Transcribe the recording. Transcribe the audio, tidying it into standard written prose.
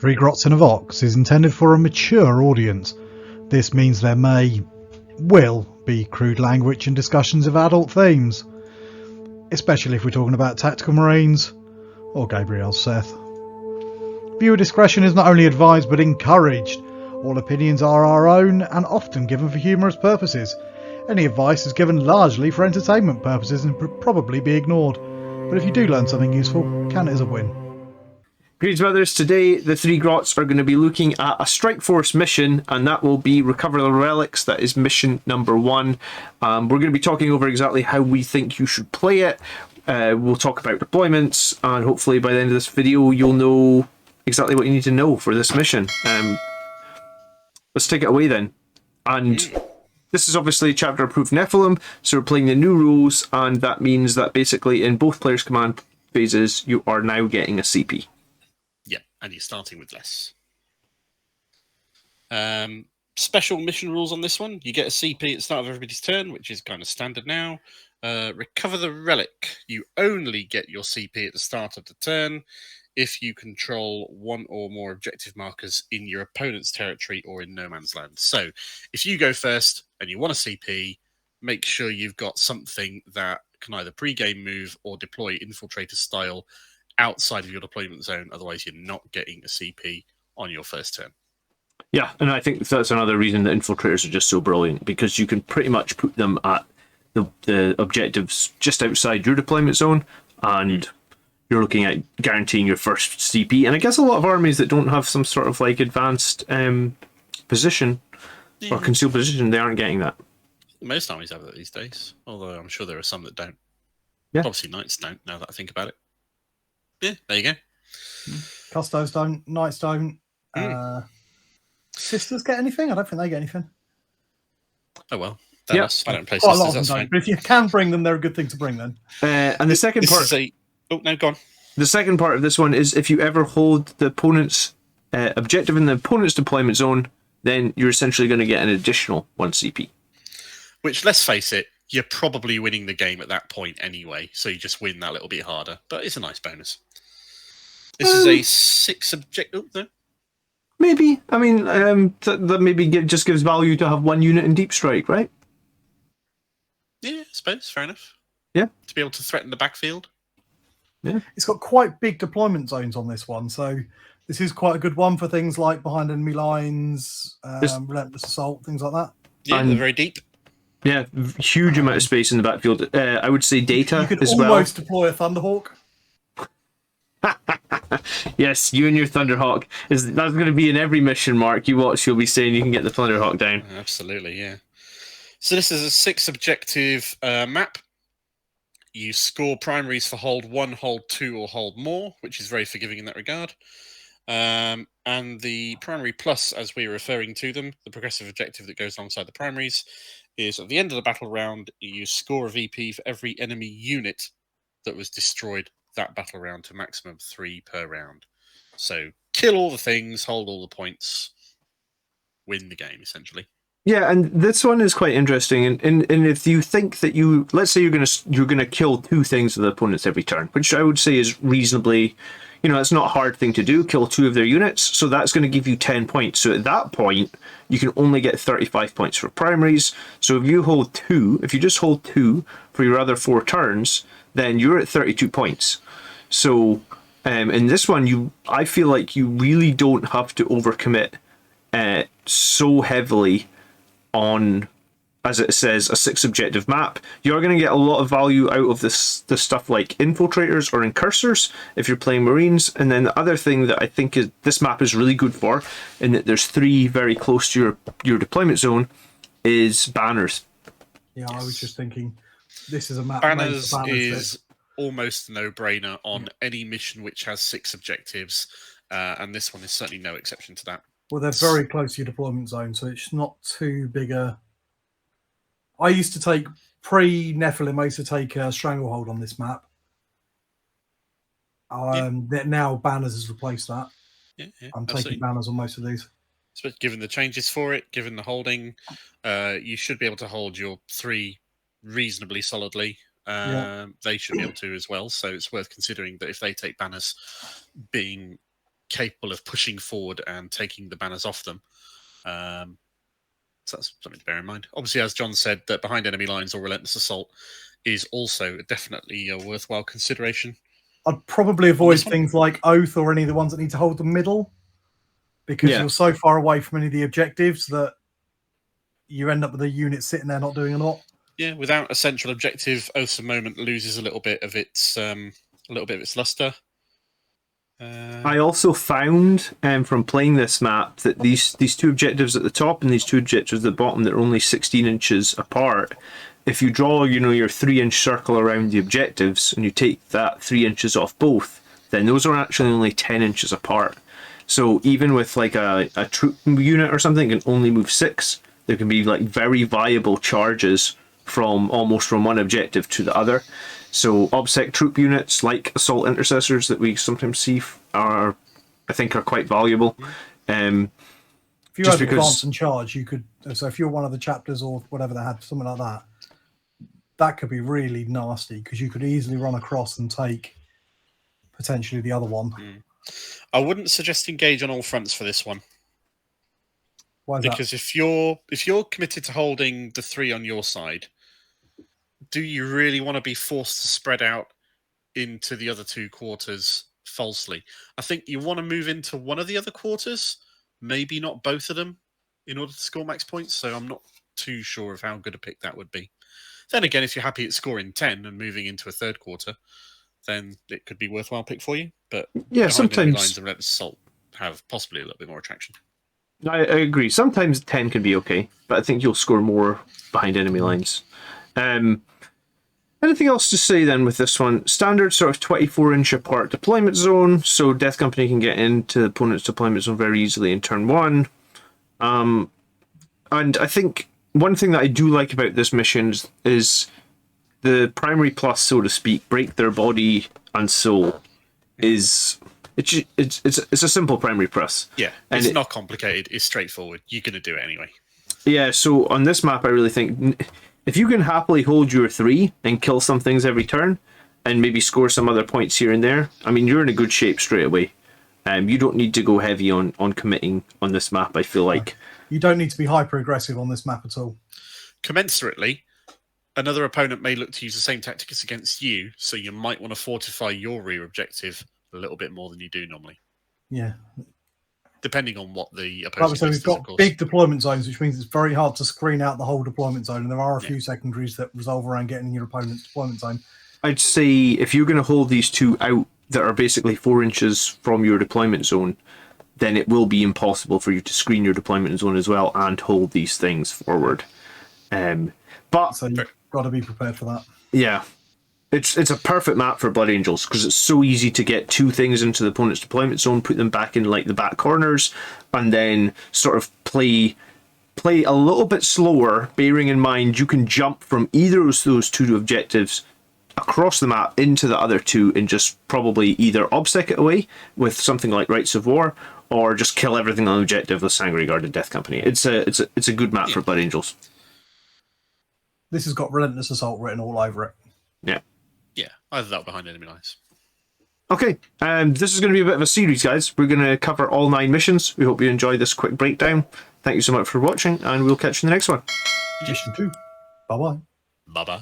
Three Grots in a Vox is intended for a mature audience. This means there will be crude language and discussions of adult themes, especially if we're talking about tactical marines or Gabriel's Seth. Viewer discretion is not only advised but encouraged. All opinions are our own and often given for humorous purposes. Any advice is given largely for entertainment purposes and would probably be ignored. But if you do learn something useful, count it as a win. Greetings, brothers. Today, the three Grots are going to be looking at a Strikeforce mission, and that will be Recover the Relics. That is mission number 1. We're going to be talking over exactly how we think you should play it. We'll talk about deployments, and hopefully by the end of this video, you'll know exactly what you need to know for this mission. Let's take it away then. And this is obviously chapter approved Nephilim, so we're playing the new rules, and that means that basically in both players' command phases, you are now getting a CP. Yeah, and you're starting with less. Special mission rules on this one. You get a CP at the start of everybody's turn, which is kind of standard now. Recover the Relic. You only get your CP at the start of the turn if you control one or more objective markers in your opponent's territory or in no man's land. So if you go first and you want a CP, make sure you've got something that can either pre-game move or deploy infiltrator style outside of your deployment zone. Otherwise, you're not getting a CP on your first turn. Yeah, and I think that's another reason that infiltrators are just so brilliant, because you can pretty much put them at the objectives just outside your deployment zone, and you're looking at guaranteeing your first CP. And I guess a lot of armies that don't have some sort of like advanced position or concealed position, they aren't getting that. Most armies have that these days, although I'm sure there are some that don't. Yeah. Obviously, Knights don't, now that I think about it. Yeah, there you go. Custos don't, Knights don't. Sisters get anything? I don't think they get anything. Oh well. Yeah. I don't play Quite a lot Sisters, of them that's don't. fine. But if you can bring them, they're a good thing to bring then. And the second part... Oh, no, go on. The second part of this one is if you ever hold the opponent's objective in the opponent's deployment zone, then you're essentially going to get an additional 1 CP. Which, let's face it, you're probably winning the game at that point anyway, so you just win that little bit harder. But it's a nice bonus. This is a 6 objective. Oh, no. Maybe. I mean, that maybe just gives value to have 1 unit in Deep Strike, right? Yeah, I suppose. Fair enough. Yeah. To be able to threaten the backfield. Yeah. It's got quite big deployment zones on this one, so this is quite a good one for things like behind enemy lines, relentless assault, things like that. Yeah, they're very deep. Yeah, huge amount of space in the backfield. I would say data you could as well. almost deploy a Thunderhawk. Yes, you and your Thunderhawk. That's going to be in every mission, Mark. You watch, you'll be saying you can get the Thunderhawk down. Absolutely, yeah. So this is a 6 objective map. You score primaries for hold 1, hold 2, or hold more, which is very forgiving in that regard. And the primary plus, as we're referring to them, the progressive objective that goes alongside the primaries, is at the end of the battle round, you score a VP for every enemy unit that was destroyed that battle round to maximum 3 per round. So kill all the things, hold all the points, win the game, essentially. Yeah, and this one is quite interesting. And if you think that let's say you're gonna kill 2 things of the opponents every turn, which I would say is reasonably, it's not a hard thing to do. Kill 2 of their units, so that's going to give you 10 points. So at that point, you can only get 35 points for primaries. So if you just hold 2 for your other 4 turns, then you're at 32 points. So in this one, I feel like you really don't have to overcommit so heavily on, as it says, a 6 objective map. You're going to get a lot of value out of this stuff like infiltrators or incursors if you're playing Marines. And then the other thing that I think this map is really good for, in that there's 3 very close to your deployment zone, is banners. Yeah, I was just thinking, this is a map. Banners is almost a no-brainer on any mission which has 6 objectives, and this one is certainly no exception to that. Well, they're very close to your deployment zone, so it's not too big a... I used to take, pre-Nephilim, I used to take a Stranglehold on this map. Now Banners has replaced that. Yeah, I'm taking Banners on most of these. So given the changes for it, given the holding, you should be able to hold your 3 reasonably solidly. They should be able to as well, so it's worth considering that if they take Banners, being capable of pushing forward and taking the banners off them. So that's something to bear in mind. Obviously, as John said, that behind enemy lines or relentless assault is also definitely a worthwhile consideration. I'd probably avoid things like Oath or any of the ones that need to hold the middle, because you're so far away from any of the objectives that you end up with a unit sitting there not doing a lot. Yeah, without a central objective, Oath's of Moment loses a little bit of its luster. I also found from playing this map that these two objectives at the top and these two objectives at the bottom that are only 16 inches apart, if you draw your 3-inch circle around the objectives and you take that 3 inches off both, then those are actually only 10 inches apart. So even with like a troop unit or something that can only move 6, there can be like very viable charges from one objective to the other. So OBSEC troop units like assault intercessors that we sometimes see I think are quite valuable. If you had advance and charge, you could. So if you're one of the chapters or whatever they had, something like that, that could be really nasty because you could easily run across and take potentially the other one. I wouldn't suggest engage on all fronts for this one. Why is because that? if you're committed to holding the 3 on your side, do you really want to be forced to spread out into the other 2 quarters falsely? I think you want to move into one of the other quarters, maybe not both of them, in order to score max points. So I'm not too sure of how good a pick that would be. Then again, if you're happy at scoring 10 and moving into a 3rd quarter, then it could be a worthwhile pick for you. But yeah, sometimes lines and Relentless Assault have possibly a little bit more attraction. I agree. Sometimes 10 can be okay, but I think you'll score more behind enemy lines. Anything else to say then with this one? Standard sort of 24-inch apart deployment zone, so Death Company can get into the opponent's deployment zone very easily in turn 1. And I think one thing that I do like about this mission is the primary plus, so to speak, break their body and soul, is it's a simple primary plus. Yeah, and it's not complicated. It's straightforward. You're going to do it anyway. Yeah, so on this map, I really think if you can happily hold your 3 and kill some things every turn and maybe score some other points here and there, I mean, you're in a good shape straight away. You don't need to go heavy on committing on this map, I feel like. You don't need to be hyper-aggressive on this map at all. Commensurately, another opponent may look to use the same tactics against you, so you might want to fortify your rear objective a little bit more than you do normally. Yeah. Depending on what the opponent So we've got big deployment zones, which means it's very hard to screen out the whole deployment zone, and there are a few secondaries that resolve around getting in your opponent's deployment zone. I'd say if you're going to hold these 2 out that are basically 4 inches from your deployment zone, then it will be impossible for you to screen your deployment zone as well and hold these things forward. But so you've got to be prepared for that. Yeah. It's a perfect map for Blood Angels because it's so easy to get 2 things into the opponent's deployment zone, put them back in like the back corners, and then sort of play a little bit slower, bearing in mind you can jump from either of those 2 objectives across the map into the other 2 and just probably either obsec it away with something like Rites of War, or just kill everything on the objective with Sangre Guard and Death Company. It's a good map for Blood Angels. This has got Relentless Assault written all over it. Yeah. Yeah, either that or behind enemy lines. Okay, this is going to be a bit of a series, guys. We're going to cover all 9 missions. We hope you enjoyed this quick breakdown. Thank you so much for watching, and we'll catch you in the next one. Mission 2. Bye-bye. Bye-bye.